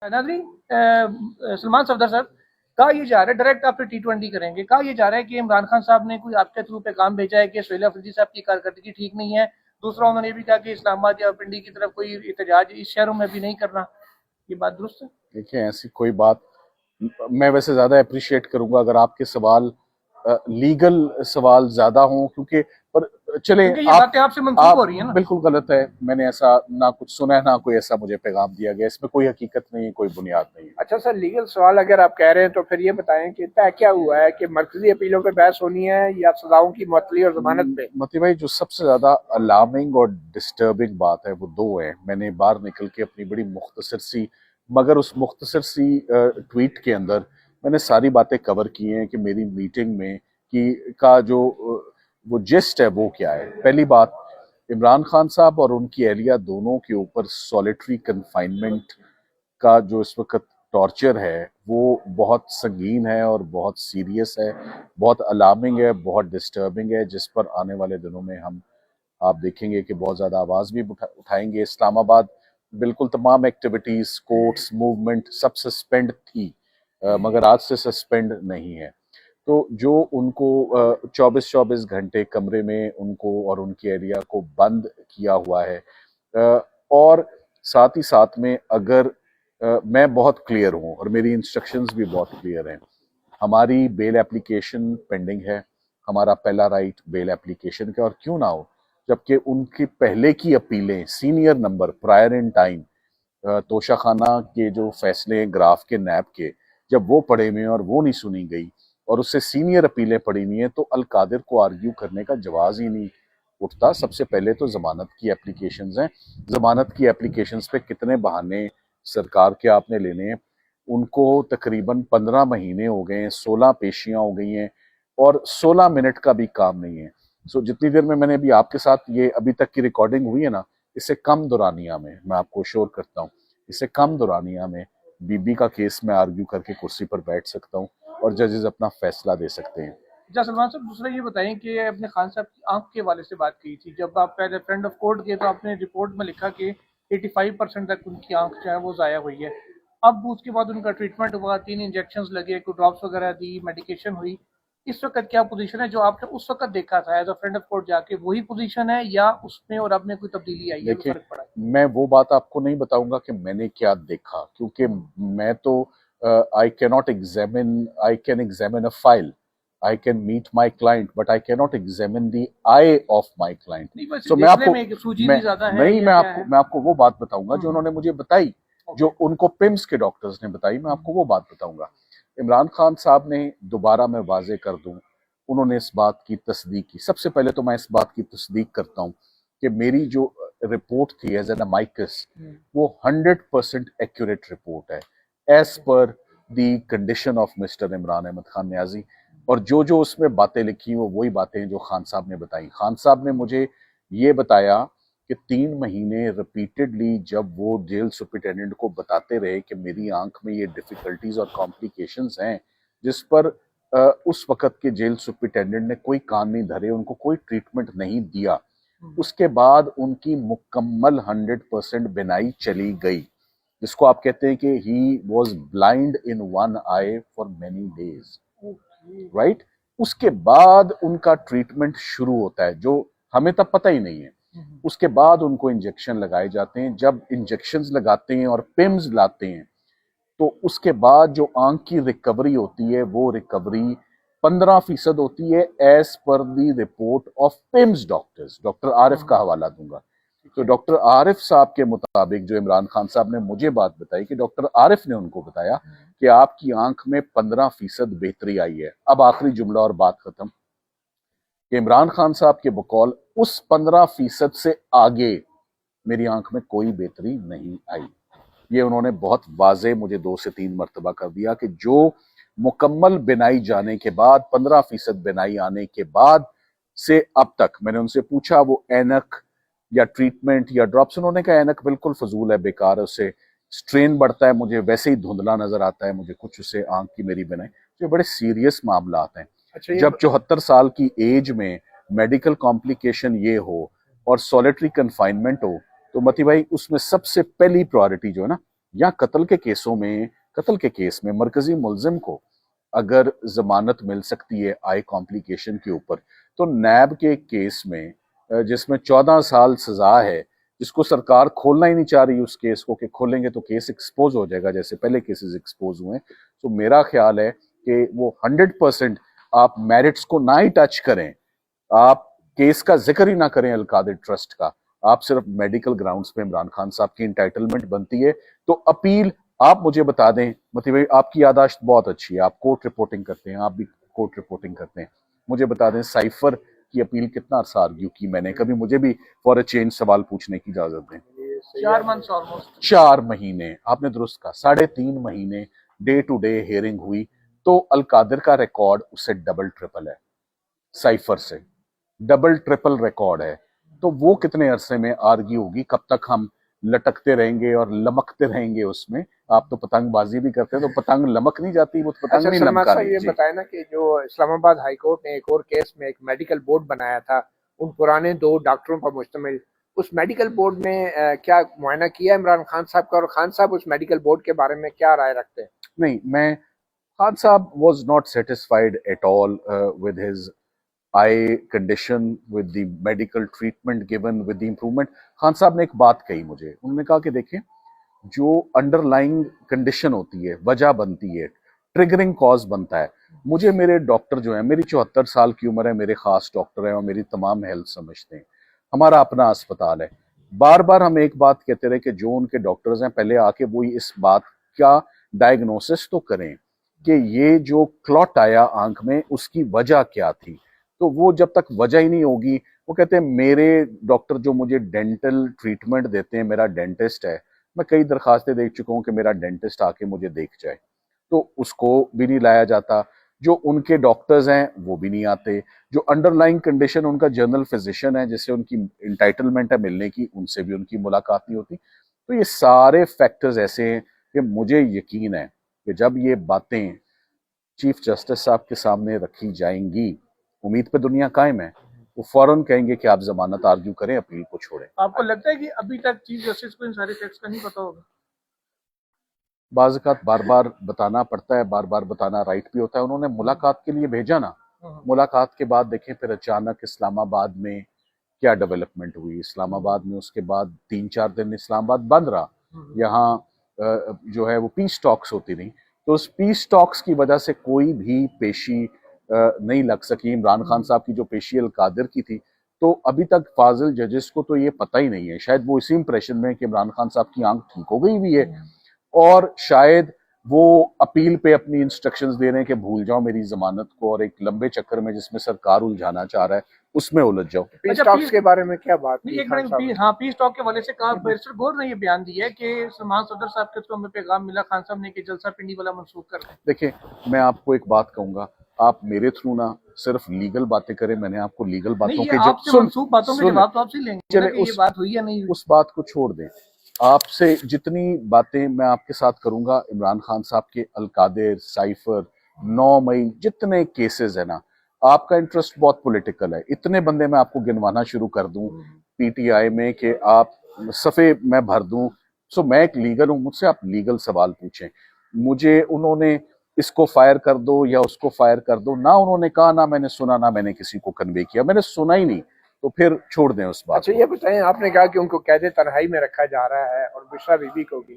नाजरीन, सलमान सफदर सर, कहा यह जा रहा है, डायरेक्ट आप T20 करेंगे, कहा यह जा रहा है कि इमरान खान साहब ने कोई आपके थ्रू पे काम भेजा है कि सोहेल अफरीदी साहब की कारकर्दगी ठीक नहीं है। दूसरा, उन्होंने ये भी कहा कि इस्लामाबाद या पिंडी की तरफ कोई एहतजाज इस शहरों में भी नहीं करना। ये बात दुरुस्त है? देखिए, ऐसी कोई बात, मैं वैसे ज्यादा अप्रिशिएट करूंगा अगर आपके सवाल लीगल सवाल ज्यादा हों, क्योंकि पर चले क्योंकि ये बातें आपसे मंसूब आप हो रही है ना। बिल्कुल गलत है। मैंने ऐसा ना कुछ सुना है, ना कोई ऐसा मुझे पैगाम दिया गया, इसमें कोई हकीकत नहीं है, कोई बुनियाद नहीं है। अच्छा सर, लीगल सवाल अगर आप कह रहे हैं तो फिर ये बताएं कि तय क्या हुआ है कि मरकजी अपीलों पे बहस होनी है या सजाओं की मुअत्तली और जमानत पे? मती भाई, जो सबसे ज्यादा अलार्मिंग और डिस्टर्बिंग बात है वो दो है। मैंने बाहर निकल के अपनी बड़ी मुख्तसर सी, मगर उस मुख्तसर सी ट्वीट के अंदर मैंने सारी बातें कवर की हैं कि मेरी मीटिंग में कि का जो वो जिस्ट है वो क्या है। पहली बात, इमरान खान साहब और उनकी अहलिया दोनों के ऊपर सॉलिटरी कन्फाइनमेंट का जो इस वक्त टॉर्चर है वो बहुत संगीन है और बहुत सीरियस है, बहुत अलार्मिंग है, बहुत डिस्टर्बिंग है, जिस पर आने वाले दिनों में हम आप देखेंगे कि बहुत ज़्यादा आवाज़ भी उठाएंगे। इस्लामाबाद बिल्कुल तमाम एक्टिविटीज़, कोर्ट्स, मूवमेंट सब सस्पेंड थी, मगर आज से सस्पेंड नहीं है। तो जो उनको 24-24 घंटे कमरे में उनको और उनकी एरिया को बंद किया हुआ है, और साथ ही साथ में अगर मैं बहुत क्लियर हूँ और मेरी इंस्ट्रक्शंस भी बहुत क्लियर हैं। हमारी बेल एप्लीकेशन पेंडिंग है, हमारा पहला राइट बेल एप्लीकेशन का, और क्यों ना हो, जबकि उनकी पहले की अपीलें senior number prior in time, तोशा खाना के जो फैसले ग्राफ के नैब के, जब वो पड़े हुए हैं और वो नहीं सुनी गई और उससे सीनियर अपीलें पड़ी हुई हैं, तो अल कादिर को आर्ग्यू करने का जवाब ही नहीं उठता। सबसे पहले तो जमानत की एप्लीकेशंस हैं। जमानत की एप्लीकेशंस पे कितने बहाने सरकार के आपने लेने हैं? उनको तकरीबन 15 महीने हो गए हैं, 16 पेशियां हो गई हैं और 16 मिनट का भी काम नहीं है। सो जितनी देर में मैंने अभी आपके साथ ये अभी तक की रिकॉर्डिंग हुई है ना, इससे कम दुरानिया में मैं आपको श्योर करता हूँ, इससे कम दुरानिया में बीबी का केस में आर्ग्यू करके कुर्सी पर बैठ सकता हूँ और जजेस अपना फैसला दे सकते हैं। अच्छा सलमान साहब, दूसरा ये बताएं कि अपने खान साहब की आंख के हवाले से बात की थी, जब आप पहले फ्रेंड ऑफ कोर्ट के तो आपने रिपोर्ट में लिखा कि 85% तक उनकी आंख जो है वो ज़ाया हुई है। अब उसके बाद उनका ट्रीटमेंट हुआ, 3 इंजेक्शन लगे, कुछ ड्रॉप्स वगैरह दी, मेडिकेशन हुई। इस वक्त क्या पोजीशन है? जो आपने उस वक्त देखा था as a friend of court जाके, वही पोजीशन है या उसमें और अब में कोई तब्दीली आई है, देखिए, फर्क पड़ा है? मैं वो बात आपको नहीं बताऊंगा कि मैंने क्या देखा, क्योंकि मैं तो I cannot examine, I can examine a file, I can meet my client, but I cannot examine the eye of my client. नहीं, बस सो मैं देखने आपको में सूजी मैं भी ज्यादा है नहीं या क्या है? मैं आपको वो बात बताऊंगा जो उन्होंने मुझे बताई, जो ओके। उनको पिम्स के डॉक्टर्स ने बताई, मैं आपको वो बात बताऊंगा। इमरान खान साहब ने, दोबारा मैं वाजे कर दूं, उन्होंने इस बात की तस्दीक की। सबसे पहले तो मैं इस बात की तस्दीक करता हूं कि मेरी जो रिपोर्ट थी एज एन माइकस, वो 100% एक्यूरेट रिपोर्ट है as per the condition of Mister Imran Ahmed Khan Niazi. और जो जो उसमें बातें लिखी वो वही बातें हैं जो खान साहब ने बताई। खान साहब ने मुझे ये बताया कि 3 महीने रिपीटेडली जब वो जेल सुपरिटेंडेंट को बताते रहे कि मेरी आंख में ये डिफिकल्टीज और कॉम्प्लिकेशंस हैं, जिस पर उस वक्त के जेल सुपरिटेंडेंट ने कोई कान नहीं धरे, उनको कोई ट्रीटमेंट नहीं दिया। उसके बाद उनकी मुकम्मल 100% बिनाई चली गई, जिसको आप कहते हैं कि he was blind in one I for many days, right. उसके बाद उनका ट्रीटमेंट शुरू होता है, जो हमें तब पता ही नहीं है। उसके बाद उनको इंजेक्शन लगाए जाते हैं। जब इंजेक्शन लगाते हैं और पिम्स लाते हैं, तो उसके बाद जो आंख की रिकवरी होती है वो रिकवरी 15% होती है as per the report of PIMS doctors. Doctor Arif का हवाला दूंगा। तो डॉक्टर आरिफ साहब के मुताबिक, जो इमरान खान साहब ने मुझे बात बताई, कि डॉक्टर आरिफ ने उनको बताया कि आपकी आंख में 15% बेहतरी आई है। अब आखिरी जुमला और बात खत्म, कि इमरान खान साहब के बकौल उस 15% से आगे मेरी आंख में कोई बेहतरी नहीं आई। ये उन्होंने बहुत वाजे मुझे 2 से 3 मरतबा कर दिया कि जो मुकम्मल बिनाई जाने के बाद, 15% बिनाई आने के बाद से अब तक, मैंने उनसे पूछा वो एनक या ट्रीटमेंट या ड्रॉप्स, उन्होंने कहा एनक बिल्कुल फजूल है, बेकार है, उससे स्ट्रेन बढ़ता है, मुझे वैसे ही धुंधला नजर आता है, मुझे कुछ उससे आंख की मेरी बिनाई। ये बड़े सीरियस मामला आते हैं। अच्छा, जब 74 साल की एज में मेडिकल कॉम्प्लिकेशन ये हो और सॉलिटरी कन्फाइनमेंट हो, तो मती भाई उसमें सबसे पहली प्रायोरिटी जो है ना, या कत्ल के केस में मरकजी मुलजिम को अगर जमानत मिल सकती है आई कॉम्प्लिकेशन के ऊपर, तो नैब के केस में जिसमें 14 साल सजा है, जिसको सरकार खोलना ही नहीं चाह रही उस केस को, कि खोलेंगे तो केस एक्सपोज हो जाएगा जैसे पहले केसेस एक्सपोज हुए। तो मेरा ख्याल है कि वो 100% आप मेरिट्स को ना ही टच करें, आप केस का जिक्र ही ना करें अलकादिर ट्रस्ट का, आप सिर्फ मेडिकल ग्राउंड्स पे इमरान खान साहब की इंटाइटलमेंट बनती है तो अपील आप मुझे बता दें। मतलब भाई आपकी यादाश्त बहुत अच्छी है, आप कोर्ट रिपोर्टिंग करते हैं, आप भी कोर्ट रिपोर्टिंग करते हैं, मुझे बता दें साइफर की अपील कितना अरसा आर्ग्यू की मैंने, कभी मुझे भी फॉर अ चेंज सवाल पूछने की इजाजत दें। 4 मंथ्स ऑलमोस्ट। 4 महीने आपने दुरुस्त कहा, 3.5 महीने डे टू डे हियरिंग हुई, तो अलकादिर का रिकॉर्ड उससे डबल ट्रिपल है, साइफर से डबल ट्रिपल रिकॉर्ड है। तो वो कितने अरसे में आर्ग्यू होगी, कब तक हम लटकते रहेंगे और लमकते रहेंगे उसमें। आप तो पतंगबाजी भी करते हैं, तो पतंग लमक नहीं जाती, वो तो पतंग अच्छा नहीं सलमान लमका साहब, ये रही। बताया ना कि जो इस्लामाबाद हाई कोर्ट ने एक और केस में एक मेडिकल बोर्ड बनाया था, उन पुराने 2 डॉक्टरों पर मुश्तमिल, उस मेडिकल बोर्ड ने क्या मुआयना किया इमरान खान साहब का, और खान साहब उस मेडिकल बोर्ड के बारे में क्या राय रखते हैं? नहीं, मैं खान साहब was not satisfied at all with his eye condition, with the medical treatment given, with the improvement। Khan साहब ने एक बात कही मुझे, उन्होंने कहा कि देखिए जो अंडरलाइंग कंडीशन होती है, वजह बनती है, ट्रिगरिंग कॉज बनता है, मुझे मेरे डॉक्टर जो है, मेरी 74 साल की उम्र है, मेरे खास डॉक्टर हैं और मेरी तमाम हेल्थ समझते हैं, हमारा अपना अस्पताल है। बार बार हम एक बात कहते रहे कि जो उनके डॉक्टर्स हैं पहले आके वो इस बात का डायग्नोसिस तो करें कि ये जो क्लॉट आया आंख में उसकी वजह क्या थी। तो वो जब तक वजह ही नहीं होगी, वो कहते हैं मेरे डॉक्टर जो मुझे डेंटल ट्रीटमेंट देते हैं, मेरा डेंटिस्ट है, मैं कई दरखास्तें देख चुका हूँ कि मेरा डेंटिस्ट आके मुझे देख जाए, तो उसको भी नहीं लाया जाता। जो उनके डॉक्टर्स हैं वो भी नहीं आते, जो अंडरलाइंग कंडीशन उनका जनरल फिजिशियन है जिससे उनकी इंटाइटलमेंट है मिलने की, उनसे भी उनकी मुलाकात नहीं होती। तो ये सारे फैक्टर्स ऐसे हैं कि मुझे यकीन है कि जब ये बातें चीफ जस्टिस साहब के सामने रखी जाएंगी, उम्मीद पे दुनिया कायम है, वो फौरन कहेंगे कि आप जमानत आर्ग्यू करें, अपील को छोड़ें। आपको लगता है कि अभी तक चीफ जस्टिस को इन सारे फैक्ट्स का नहीं पता होगा? बाज़-औक़ात बार बार बताना पड़ता है, बार बार बताना राइट भी होता है। उन्होंने मुलाकात के लिए भेजा ना, मुलाकात के बाद देखें फिर अचानक इस्लामाबाद में क्या डेवलपमेंट हुई। इस्लामाबाद में उसके बाद 3-4 दिन इस्लामाबाद बंद रहा, यहाँ जो है वो पीस टॉक्स होती रही, तो उस पीस टॉक्स की वजह से कोई भी पेशी नहीं लग सकी। इमरान खान साहब की जो पेशी अलकादिर की थी, तो अभी तक फाजिल जजेस को तो ये पता ही नहीं है, शायद वो इसी इंप्रेशन में कि इमरान खान साहब की आंख ठीक हो गई हुई है, और शायद वो अपील पे अपनी इंस्ट्रक्शंस दे रहे हैं कि भूल जाओ मेरी जमानत को, और एक लंबे चक्कर में जिसमें सरकार उलझाना चाह रहा है उसमें उलझ जाओ। पीस टॉक्स के बारे में क्या बात नहीं, की एक खान मिनट, साहब ने? हाँ, पीस टॉक के हवाले से कहा, बैरिस्टर गौर ने ये बयान दिया है कि सलमान सदर साहब के थ्रू हमें पैगाम मिला खान साहब ने कि जलसा पिंडी वाला मनसूख कर दें। देखिए, मैं आपको एक बात कहूंगा, आप मेरे थ्रू ना सिर्फ लीगल बातें करें, मैंने आपको लीगल बातों नहीं, ये के आपसे मनसूख बातों के जवाब तो आपसे लेंगे चले ना कि ये बात हुई या नहीं हुई। उस बात को छोड़ दें। आपसे जितनी बातें मैं आपके साथ करूंगा, इमरान खान साहब के अलकादिर, साइफर, 9 मई, जितने केसेस है ना, आपका इंटरेस्ट बहुत पॉलिटिकल है, इतने बंदे मैं आपको गिनवाना शुरू कर दूं पीटीआई में कि आप सफ़े मैं भर दूं। सो मैं एक लीगल हूं, मुझसे आप लीगल सवाल पूछें। मुझे उन्होंने इसको फायर कर दो या उसको फायर कर दो, ना उन्होंने कहा, ना मैंने सुना, ना मैंने किसी को कन्वे किया, मैंने सुना ही नहीं, तो फिर छोड़ दें उस बात अच्छा को। ये बताएं, आपने कहा कि उनको कैद तन्हाई में रखा जा रहा है और बुशरा बीबी को भी,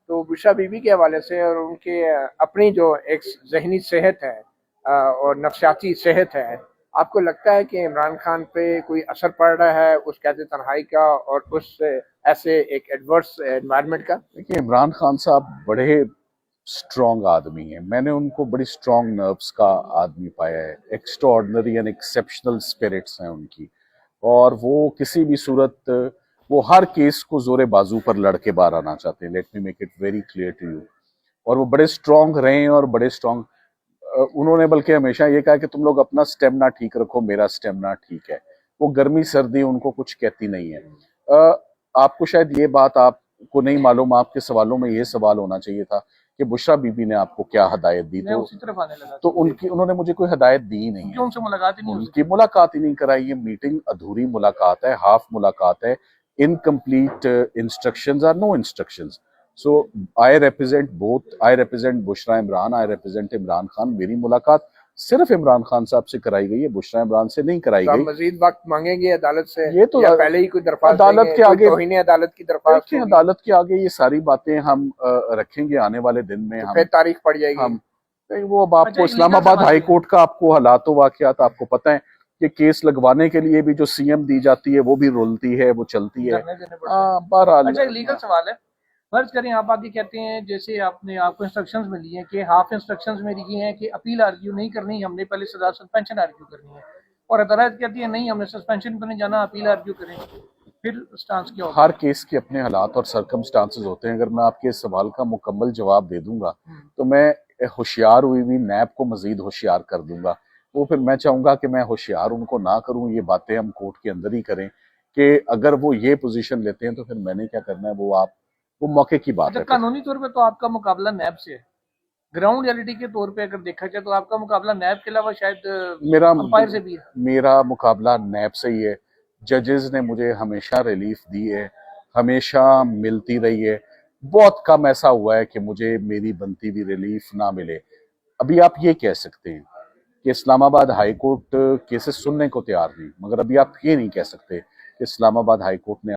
तो बुशरा बीबी के हवाले से और उनके अपनी जो एक जहनी सेहत है और नफ्सियाती सेहत है, आपको लगता है कि इमरान खान पे कोई असर पड़ रहा है उस कैद तन्हाई का और उस ऐसे एक एडवर्स एनवायरनमेंट का? देखिए, इमरान खान साहब बड़े स्ट्रॉन्ग आदमी हैं, मैंने उनको बड़ी स्ट्रॉन्ग नर्व्स का आदमी पाया है, एक्स्ट्राऑर्डिनरी एंड एक्सेप्शनल स्पिरिट्स हैं उनकी, और वो किसी भी सूरत वो हर केस को जोरे बाजू पर लड़के बाहर आना चाहते हैं। Let me make it very clear to you. और वो बड़े स्ट्रॉन्ग रहे हैं और बड़े स्ट्रॉन्ग, उन्होंने बल्कि हमेशा ये कहा कि तुम लोग अपना स्टेमिना ठीक रखो, मेरा स्टेमिना ठीक है। वो गर्मी सर्दी उनको कुछ कहती नहीं है। आपको शायद ये बात आपको नहीं मालूम, आपके सवालों में ये सवाल होना चाहिए था कि बुशरा बीबी ने आपको क्या हदायत दी, मैं उसी तरफ आने लगा तो उन्होंने मुझे कोई हदायत दी नहीं है, उनसे मुलाकात ही नहीं हुई। उनकी मुलाकात ही नहीं कराई। ये मीटिंग अधूरी मुलाकात है, हाफ मुलाकात है, incomplete instructions are no instructions. So I represent both, I represent Bushra Imran, I represent Imran Khan. मेरी मुलाकात सिर्फ इमरान खान साहब से कराई गई है, बुशरा इमरान से नहीं कराई तो आप गई। मजीद वक्त मांगेंगे अदालत से, ये तो या पहले ही कोई दरख्वास्त अदालत देंगे, के आगे, कोई तौहीन अदालत की दरख्वास्त देखिए होगी? अदालत के आगे ये सारी बातें हम रखेंगे आने वाले दिन में। तो हम फिर तारीख पड़ जाएगी। हम वो अब आपको अच्छा, एक इस्लामाबाद लीगल हाई सवाल कोर्ट का आपको हालात वाकयात आपको पता है कि केस लगवाने के लिए भी जो सीएम दी जाती है वो भी रुलती है, वो चलती है। धरने देने पड़ते हैं। बहरहाल अच्छा, एक लीगल सवाल है। फर्ज करें आप आगे कहते हैं, जैसे आपको इंस्ट्रक्शंस मिली हैं कि हाफ इंस्ट्रक्शंस मेरी ये हैं कि अपील आर्ग्यू नहीं करनी, हमने पहले सजा सस्पेंशन आर्ग्यू करनी है, और अदालत कहती है नहीं, हमने सस्पेंशन पर नहीं जाना, अपील आर्ग्यू करें, फिर स्टांस क्या होगा? हर केस के अपने हालात और सर्कमस्टांसेस होते हैं। अगर मैं आपके इस सवाल का मुकम्मल जवाब दे दूंगा तो मैं होशियार हुई भी नैब को मजीद होशियार कर दूंगा। वो फिर मैं चाहूंगा कि मैं होशियार उनको ना करूं, ये बातें हम कोर्ट के अंदर ही करें कि अगर वो ये पोजीशन लेते हैं तो फिर मैंने क्या करना है, वो मौके की बात अच्छा, है। कानूनी तौर पे तो आपका मुकाबला नैब से है, ग्राउंड रियलिटी के तौर पे अगर देखा जाए तो आपका मुकाबला नैब के अलावा शायद मेरा अंपायर से भी है। मेरा मुकाबला नैब से ही है। जजेस ने मुझे हमेशा रिलीफ दी है, हमेशा मिलती रही है। बहुत कम ऐसा हुआ है कि मुझे मेरी बनती भी रिलीफ ना मिले। अभी आप ये कह सकते हैं कि इस्लामाबाद हाई कोर्ट केसेस सुनने को तैयार नहीं, मगर अभी आप ये नहीं कह सकते कि इस्लामाबाद हाई कोर्ट ने